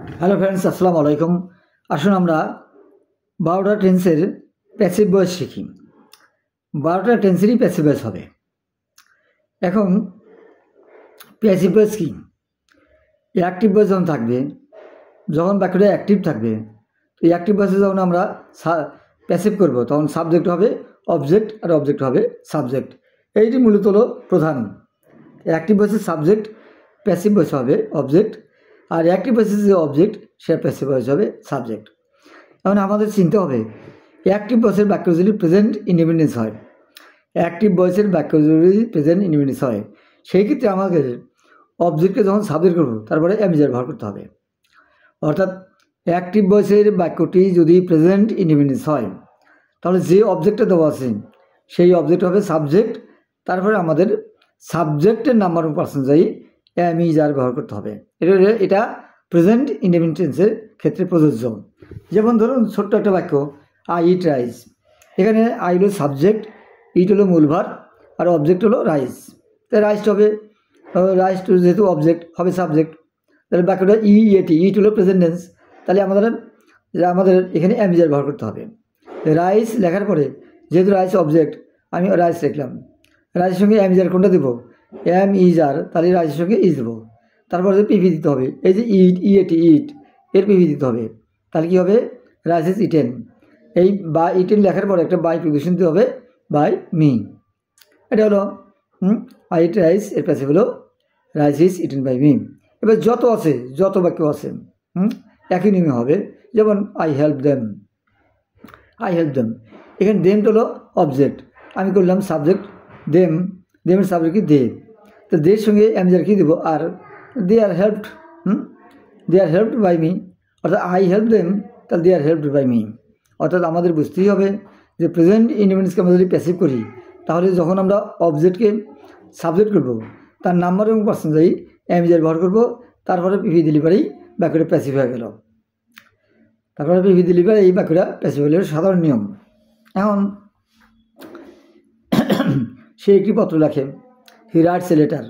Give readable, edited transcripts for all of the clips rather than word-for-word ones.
Hello friends, আসসালামু আলাইকুম। আসুন আমরা 12টা টেন্সের প্যাসিভ ভয়েস শিখি। 12টা টেন্সেরই প্যাসিভ ভয়েস হবে। এখন প্যাসিভ ভয়েস কি? অ্যাক্টিভ ভয়েস যখন থাকবে, যখন বাক্যটা অ্যাক্টিভ থাকবে, তো অ্যাক্টিভ ভয়েসে যখন আমরা প্যাসিভ করব, তখন সাবজেক্ট হবে অবজেক্ট আর অবজেক্ট হবে সাবজেক্ট। এইটি মূলত হলো প্রধান। অ্যাক্টিভ ভয়েসের সাবজেক্ট, প্যাসিভ ভয়েস হবে অবজেক্ট, আর অ্যাক্টিভ ভয়েসের যে অবজেক্ট সে প্যাসিভ ভয়েস হবে সাবজেক্ট। এখন আমাদের চিনতে হবে অ্যাক্টিভ ভয়েসের বাক্য যদি প্রেজেন্ট ইন্ডিপেন্ডেন্স হয়, অ্যাক্টিভ ভয়েসের বাক্য যদি প্রেজেন্ট ইন্ডিপেন্ডেন্স হয়, সেই ক্ষেত্রে আমাদের অবজেক্টকে যখন সাবজেক্ট করবো তারপরে অ্যামিজার ব্যবহার করতে হবে। অর্থাৎ অ্যাক্টিভ ভয়েসের বাক্যটি যদি প্রেজেন্ট ইন্ডিপেন্ডেন্স হয়, তাহলে যে অবজেক্টটা দেওয়া আছে সেই অবজেক্ট হবে সাবজেক্ট, তারপরে আমাদের সাবজেক্টের নাম্বার অফ পার্সন যাই অ্যামিজার ব্যবহার করতে হবে। এটা প্রেজেন্ট ইন্ডিপেন্ডেন্সের ক্ষেত্রে প্রযোজ্য। যেমন ধরুন ছোট্ট একটা বাক্য, আই ইট রাইস। এখানে আই হলো সাবজেক্ট, ইট হলো মূল ভার্ব, আর অবজেক্ট হলো রাইস। তাই রাইস হবে, রাইস যেহেতু অবজেক্ট হবে সাবজেক্ট, তাহলে বাক্যটা ইট হলো প্রেজেন্ট টেন্স। তাহলে আমাদের এখানে অ্যামিজার ব্যবহার করতে হবে। রাইস লেখার পরে যেহেতু রাইস অবজেক্ট, আমি রাইস লিখলাম, রাইসের সঙ্গে অ্যামিজার কোনটা দেবো? এম ইজ আর, তাহলে রাইসের সঙ্গে ইজ দেবো। তারপরে পিভি দিতে হবে, এই যে ইট এর পিভি দিতে হবে। তাহলে কী হবে? Rice is eaten. এই বা ইটেন লেখার পরে একটা বাই প্রিপোজিশন দিতে হবে, বাই মি। এটা হলো আই ইট রাইস, এর প্যাসিভ হলো rice is eaten by me. এবার যত বাক্য আছে একই নিয়মে হবে। যেমন আই হেল্প দেম, এখানে দেম তো হলো অবজেক্ট, আমি করলাম সাবজেক্ট দেমের সাবজেক্ট কি? দে। তো দের সঙ্গে অ্যামিজার কী দেবো? আর দে আর হেল্পড বাই মি। অর্থাৎ আই হেল্প দেম, তাহলে দে আর হেল্পড বাই মি। অর্থাৎ আমাদের বুঝতেই হবে যে প্রেজেন্ট ইন্ডিপেন্ডেন্সকে আমরা যদি প্যাসিভ করি, তাহলে যখন আমরা অবজেক্টকে সাবজেক্ট করব, তার নাম্বার এবং পার্সন যাই অ্যামিজার ব্যবহার করব, তারপরে পিভি দিলি পারেই বাক্যটা প্যাসিভ হয়ে গেল। তারপরে পিভি দিলি পারে এই বাক্যটা প্যাসিভ হলে সাধারণ নিয়ম। এখন সে একটি পত্র লেখে, হি রাইটস এ লেটার।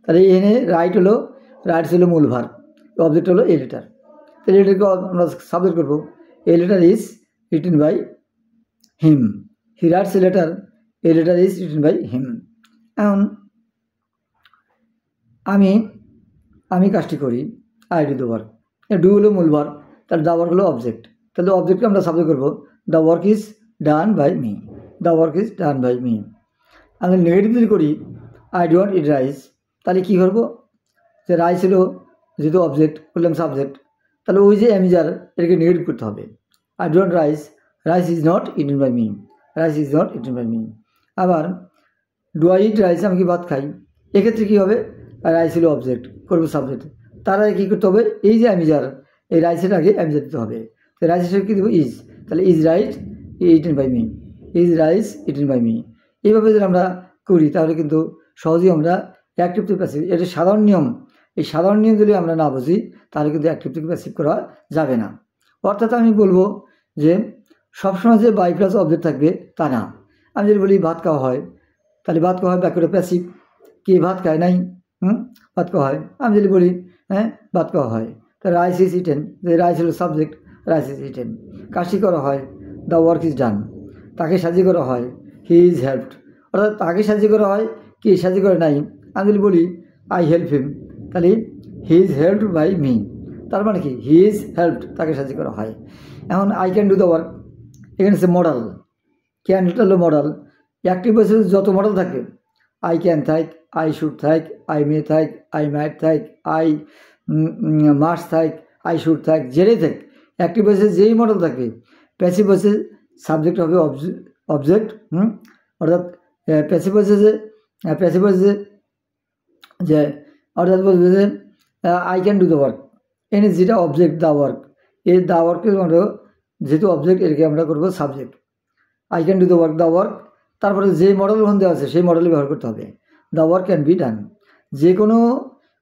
তাহলে এখানে রাইটস হলো মূল ভার্ব, অবজেক্ট হলো এ লেটার। তাহলে এটাকে আমরা সাবজেক্ট করবো, a letter is written by him. He writes a letter is written by him. এখন আমি কাজটি করি, I do the work. Do হলো মূল ভার্ব, তাহলে দ্য ওয়ার্ক হলো অবজেক্ট। তাহলে অবজেক্টকে আমরা সাবজেক্ট করবো, the work is done by me. আমি নেগেটিভ যদি করি, আই ডোন্ট ইট রাইস, তাহলে কী করবো? যে রাইস হলো যেহেতু অবজেক্ট, করলাম সাবজেক্ট, তাহলে ওই যে অ্যামিজার এটাকে নেগেটিভ করতে হবে। I don't rice is not eaten by me. আবার ডু আই ইট রাইস, আমি কি ভাত খাই, এক্ষেত্রে কী হবে? রাইস হলো অবজেক্ট, করবো সাবজেক্ট, তার আগে কী করতে হবে? এই যে অ্যামিজার, এই রাইসের আগে অ্যামিজার দিতে হবে। তো রাইসের সাথে কী দেবো? ইজ। তাহলে is rice eaten by me. এইভাবে যদি আমরা করি তাহলে কিন্তু সহজেই আমরা অ্যাক্টিভ টু প্যাসিভ, এটা সাধারণ নিয়ম। এই সাধারণ নিয়ম যদি আমরা না বুঝি তাহলে কিন্তু অ্যাক্টিভ টু প্যাসিভ করা যাবে না। অর্থাৎ আমি বলবো যে সবসময় যে বাই প্লাস অবজেক্ট থাকবে তা না। আমি যদি বলি ভাত খাওয়া হয়, তাহলে ভাত খাওয়া হয় বাক্যটা প্যাসিভ। কে ভাত খায় নাই? ভাত খাওয়া হয়। আমি যদি বলি ভাত খাওয়া হয়, তাহলে রাইস ইজ ইটেন, রাইস হলো সাবজেক্ট, রাইস ইজ ইটেন। কাশি করা হয়, দ্য ওয়ার্ক ইজ ডান। তাকে সাহায্য করা হয়, হি ইজ হেল্পড। অর্থাৎ তাকে সাহায্য করা হয়, কে সাহায্য করে নাই। আমি যদি বলি আই হেল্প হিম, তাহলে he is helped by me. তার মানে কি? হি ইজ হেল্পড, তাকে সাহায্য করা হয়। এখন I can do the work, এখানে হচ্ছে মডেল, ক্যানটা হলো মডেল। অ্যাক্টিভ ভয়েসে যত মডেল থাকে, আই ক্যান থাক, আই শুড থাক, আই মে থাক, আই মাইট থাক, আই মাস্ট থাক, আই শুড থাক, যেটাই থাক, অ্যাক্টিভ ভয়েসে যেই মডেল থাকবে, প্যাসিভ ভয়েসে সাবজেক্ট হবে অবজেক্ট। অর্থাৎ প্যাসিভ ভয়েসে যে অর্থাৎ বলবে যে I can do the work, এনে যেটা অবজেক্ট দ্য ওয়ার্ক, এই দ্য ওয়ার্কের আমরা যেহেতু অবজেক্ট এটাকে আমরা করবো subject. I can do the work, তারপরে যে মডেল ওখান দেওয়া আছে সেই মডেলে ব্যবহার করতে হবে, দ্য ওয়ার্ক ক্যান বি ডান। যে কোনো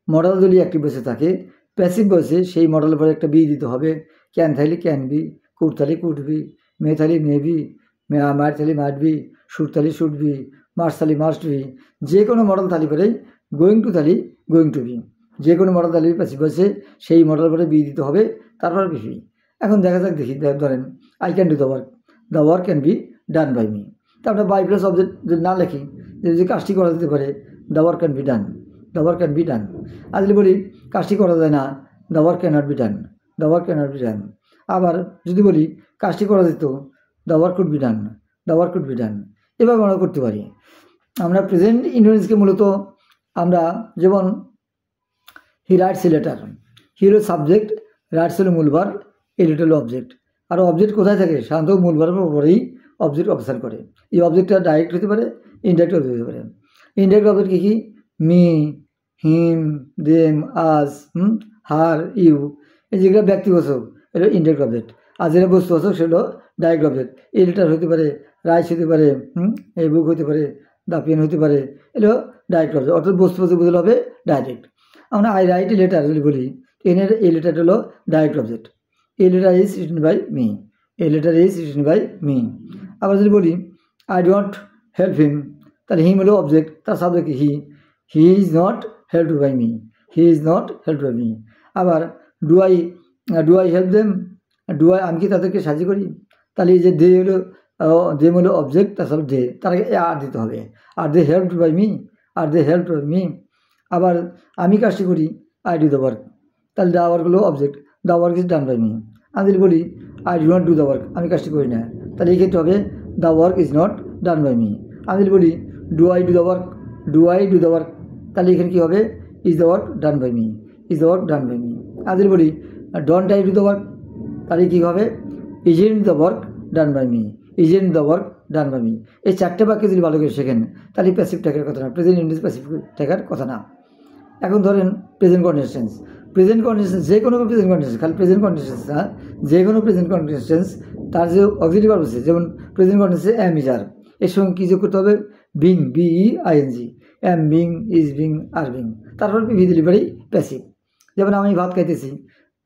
মডেল যদি অ্যাক্টিভ ভয়েসে থাকে, প্যাসিভ ভয়েসে সেই মডেলের পরে একটা বি দিতে হবে। ক্যান থাকলে ক্যান বি, কুড থাকলে কুড বি, মে থাকলে মে বি, মাইট থাকলে মাইট বি, শুড থাকলে শুড বি, মাস্ট থাকলে মাস্ট বি। যে কোনো মডেল থালি পরেই গোয়িং টু থাকলে গোয়িং টু বি। যে কোনো মডেল তাহলে প্যাসিভ ভয়েসে সেই মডেল পরে বি দিতে হবে, তারপর বিপি। এখন দেখা যাক, দেখি ধরেন I can do the work can be done by me. তা আমরা বাই প্লাস অবজেক্ট যদি না লিখি, যে কাজটি করা যেতে পারে, the work can be done, the work can be done. আর যদি বলি কাজটি করা যায় না, the work can not be done, the work can not be done. আবার যদি বলি কাজটি করা যেত, the work could be done, the work could be done. এভাবে আমরা করতে পারি। আমরা প্রেজেন্ট ইন্ডিফারেন্সকে মূলত আমরা যেমন হি রাইটস এ লেটার, হি হলো সাবজেক্ট, রাইটস হলো মূল ভার্ব, এ লেটার হলো অবজেক্ট। আর অবজেক্ট কোথায় থাকে? সাধারণত মূল ভার্বের উপরেই অবজেক্ট অবস্থান করে। এই অবজেক্টটা ডাইরেক্ট হতে পারে, ইনডাইরেক্ট হতে পারে। ইনডাইরেক্ট অবজেক্ট কী কী? মি, হিম, দেম, আজ, হার, ইউ, এই যেগুলো ব্যক্তিবাচক এটা ইনডাইরেক্ট অবজেক্ট। আর যেটা বস্তুবাচক সেগুলো ডাইরেক্ট অবজেক্ট। এই লেটার হতে পারে, রাইস হতে পারে, এই বুক হতে পারে, দ্য পেন হতে পারে, এগুলো ডাইরেক্ট অবজেক্ট, অর্থাৎ বস্তুবাচক বোঝালে হবে ডাইরেক্ট। আমরা আই রাইট এ লেটার যদি বলি, এনের এই লেটারটা হলো direct object. A letter is written by me, a letter is written by me. আবার যদি বলি আই ডোন্ট হেল্প হিম, তাহলে হিম হলো অবজেক্ট, তার subject he is not helped by me, he is not helped by me. আবার do I help them, আমি কি তাদেরকে সাহায্য করি? তাহলে এই যে দে হলো অবজেক্ট, তার সাথে দে, তার আগে আর দিতে হবে। আর দে হেল্পড বাই মি, আর দে হেল্পড বাই মি। আবার আমি কাজটি করি, আই ডু দ্য ওয়ার্ক, তাহলে দ্য ওয়ার্ক হলো object, the work is done by me. আমি যদি বলি I do not do the work, আমি কাজটি করি না, তাহলে এই ক্ষেত্রে হবে the work is not done by me. আমি যদি বলি do I do the work, do I do the work, তাহলে এখানে কী হবে? Is the work done by me, is the work done by me. আমি যদি বলি don't I do the work, তাহলে কী হবে? Isn't the work done by me, isn't the work done by me. এই চারটে বাক্য যদি ভালো করে শেখেন, তাহলে প্যাসিভ ট্যাগের কথা না, প্রেজেন্ট ইন্ডিস প্যাসিভ ট্যাগের কথা না। এখন ধরেন প্রেজেন্ট কন্ডিশনস, প্রেজেন্ট কন্ডিশনস যে কোনো প্রেজেন্ট কন্ডিশনস, খালি প্রেজেন্ট কন্ডিশনস না, যে কোনো প্রেজেন্ট কন্ডিশনস তার যে অক্সিলারি ভার্ব আছে, যেমন প্রেজেন্ট কন্ডিশনসে এম ইজ আর, এর সঙ্গে কী যোগ করতে হবে? Being, BEING, am being, is being, are being, তারপর পিভি দিলে পারি প্যাসিভ। যেমন আমি ভাত খাইতেছি,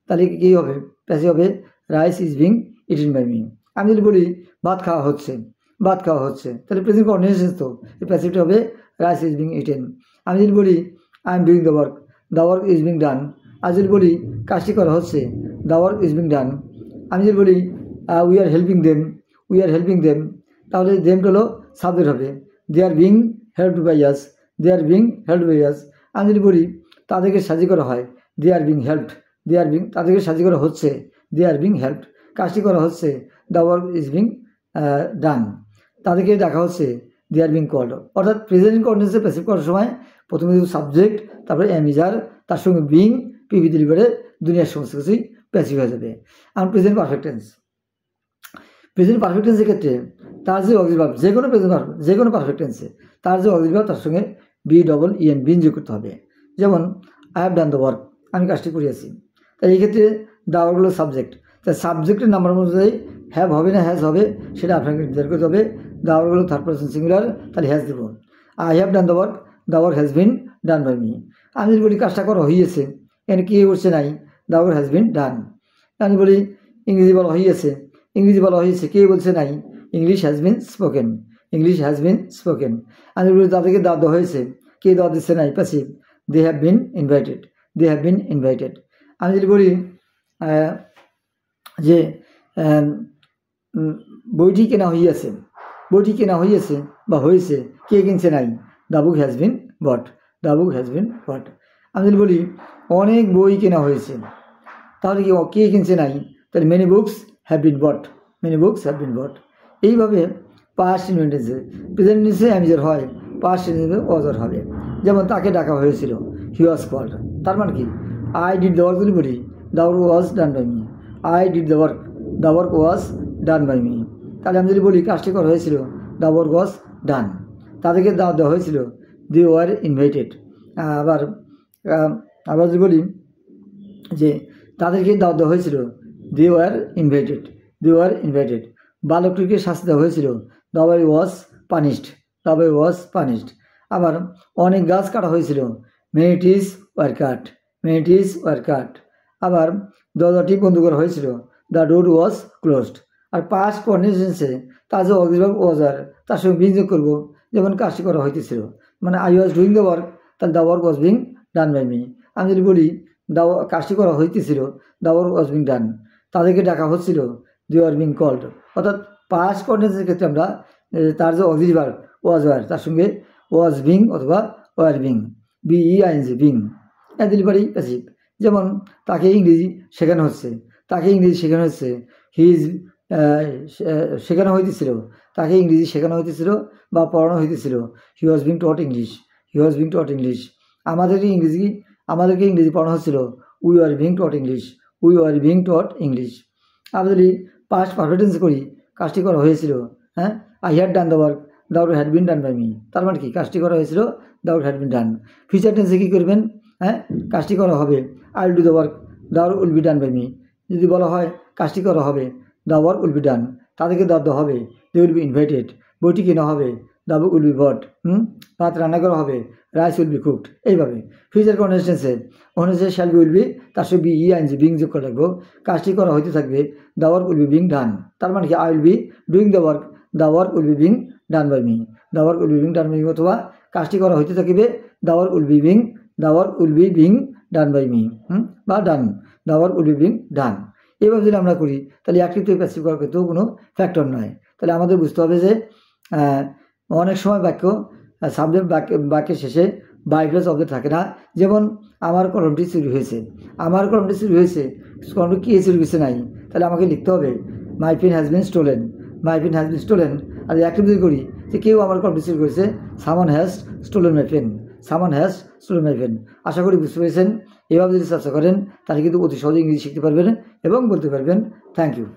তাহলে কী হবে? প্যাসিভ হবে rice is being eaten by me. আমি যদি বলি ভাত খাওয়া হচ্ছে, ভাত খাওয়া হচ্ছে, তাহলে প্রেজেন্ট কন্ডিশনস তো এই প্যাসিভটা হবে রাইস ইজ বিং ইটেন। আমি যদি বলি I am doing the work is being done. আর যদি বলি কাজটি করা হচ্ছে, the work is being done. আমি যদি বলি উই আর হেল্পিং দেম, তাহলে দেমটা হলো সাবজেক্ট হবে, they are being helped by us, they are being helped by us. আমি যদি বলি তাদেরকে সাহায্য করা হয়, দে আর বিং হেল্পড, তাদেরকে সাহায্য করা হচ্ছে, দে আর বিং হেল্পড। কাজটি করা হচ্ছে, the work is being done, তাদেরকে ডাকা হচ্ছে, দে আর বিং কল্ড। অর্থাৎ প্রেজেন্ট কন্টিনিউসে প্যাসিভ করার সময় প্রথমে সাবজেক্ট, তারপরে এম ইজ আর, তার সঙ্গে বিং, পিভি দিলে পরে দুনিয়ার সমস্ত কিছুই প্যাসিভ হয়ে যাবে। আর present perfect tense, present perfect টেন্সের ক্ষেত্রে তার যে অক্সিলারি ভার্ব, যে কোনো প্রেজেন্ট ভার্ব, যে কোনো পারফেক্ট টেন্সে তার যে অক্সিলারি ভার্ব, তার সঙ্গে BEN বিন যোগ করতে হবে। যেমন I have done the work, আমি কাজটি করিয়াছি, তাই এই ক্ষেত্রে দ্য ওয়ার্ক হলো সাবজেক্ট, তাই সাবজেক্টের নাম্বার অনুযায়ী হ্যাভ হবে না হ্যাজ হবে সেটা আপনাকে নির্ধারণ করতে হবে। দ্য ওয়ার্ক হলো থার্ড পারসন সিঙ্গুলার, তাহলে হ্যাজ দেবো। I have done the work has been done by me. আমি যদি বলি কাজটা করা হইয়াছে, এখানে কী করছে নাই, দ্য ওয়ার্ক হ্যাজ বিন ডান। আমি বলি ইংরেজি বলা হয়েছে, কে বলছে নাই, ইংলিশ হ্যাজ বিন স্পোকেন। আমি বলি তাদেরকে দাওয়াত দেওয়া হয়েছে, কে দাওয়াত দিচ্ছে নাই, passive, they have been invited. আমি যদি বলি যে বইটি কেনা হইয়াছে বা হয়েছে, কে কিনছে নাই, দ্য বুক হ্যাজ বিন বট। আমি যদি বলি অনেক বই কেনা হয়েছে, তাহলে কে কিনছে নাই, তাহলে মেনি বুকস হ্যাভ বিন বট। এইভাবে পাস্ট ইনভেন্টেন্সে প্রেজেন্ট টেন্সে অ্যামিজার হয়, পাস্ট টেন্সে ওয়াজার হবে। যেমন তাকে ডাকা হয়েছিল, হি ওয়াজ কল্ড, তার মানে কি? আই ডিড দ্য ওয়ার্ক যদি বলি, the work was done by me, I did the work was done by me. তাহলে আমি যদি বলি কাজটি করা হয়েছিল, দ্য ওয়ার্ক ওয়াজ ডান, তাদেরকে দাওয়াত দেওয়া হয়েছিল, দে ওয়ার ইনভাইটেড। আবার যদি বলি যে তাদেরকে দাওয়াত দেওয়া হয়েছিল, দে ওয়ার ইনভাইটেড। বালকটিকে শাস্তি দেওয়া হয়েছিল, দ্য বয় ওয়াজ পানিশড। আবার অনেক গাছ কাটা হয়েছিল, মেনি ট্রিজ ওয়ার কাট। আবার দরজাটি বন্ধ করা হয়েছিল, দ্য ডোর ওয়াজ ক্লোজড। আর পাস্ট কন্টিনিউসে তার যে অক্সিলারি ওয়াজ আর, তার সঙ্গে বিয়োগ করব, যেমন কাজটি করা হইতেছিল, মানে I was doing the work, তাহলে the work was being done by me. আমি যদি বলি কাজটি করা হইতেছিল, the work was being done, তাদেরকে ডাকা হচ্ছিল, দে ওয়ার বিং কল্ড। অর্থাৎ পাস্ট কন্টিনিউয়াসের ক্ষেত্রে আমরা তার যে অক্সিলারি ভার্ব ওয়াজ ওয়ার, তার সঙ্গে ওয়াজ বিং অথবা ওয়ার বিং, বিইআইএনজি বিং দিলে পারি প্যাসিভ। যেমন তাকে ইংরেজি শেখানো হচ্ছে, তাকে ইংরেজি শেখানো হচ্ছে, হিজ শেখানো হইতেছিল, তাকে ইংরেজি শেখানো হইতেছিল বা পড়ানো হইতেছিল, he was being taught English, he was being taught English. আমাদেরকে ইংরেজি পড়ানো হচ্ছিল, we are being taught English, we are being taught English. আমরা যদি পাস্ট পারফেক্ট টেন্স করি, কাজটি করা হয়েছিল, হ্যাঁ, I had done the work, the work had been done by me. তার মানে কি, কাজটি করা হয়েছিল, the work had been done. Future টেন্সে কী করবেন, হ্যাঁ, কাজটি করা হবে, I will do the work, the work will be done by me. যদি বলা হয় কাজটি করা হবে, the work will be done, তাদেরকে দাওয়াত দেওয়া হবে, দে উইল বি ইনভাইটেড, বইটি কেনা হবে, the book will be bought, ভাত রান্না করা হবে, রাইস উইল বি কুকড। এইভাবে ফিউচার কন্টিনিউয়াস টেন্সে অনুযায়ী শ্যাল বি উইল বি, তার সঙ্গে বিইআইএনজি বিং যোগ করে রাখবো, কাজটি করা হইতে থাকবে, the work will be being done. তার মানে কি, I will be doing the work, the work will be being done by me, the work will be being done by me, অথবা কাজটি করা হইতে থাকিবে, the work will be being, the work will be being done by me, বা done, the work will be being done. এইভাবে যদি আমরা করি তাহলে অ্যাক্টিভ থেকে প্যাসিভ করার ক্ষেত্রেও কোনো ফ্যাক্টর নয়। তাহলে আমাদের বুঝতে হবে যে অনেক সময় সাবজেক্ট বাক্যের শেষে বাই প্লাস অবজেক্ট থাকে না। যেমন আমার কলমটি চুরি হয়েছে, আমার কলমটি চুরি হয়েছে, কলমটি কে চুরি হয়েছে নাই, তাহলে আমাকে লিখতে হবে my pen has been stolen, my pen has been stolen. আর অ্যাক্টিভ যদি করি যে কেউ আমার কলমটি চুরি করেছে, someone has stolen my pen, someone has stolen my pen. আশা করি বুঝতে পেরেছেন। এভাবে যদি চর্চা করেন তাহলে কিন্তু অতি সহজে ইংরেজি শিখতে পারবেন এবং বলতে পারবেন। Thank you.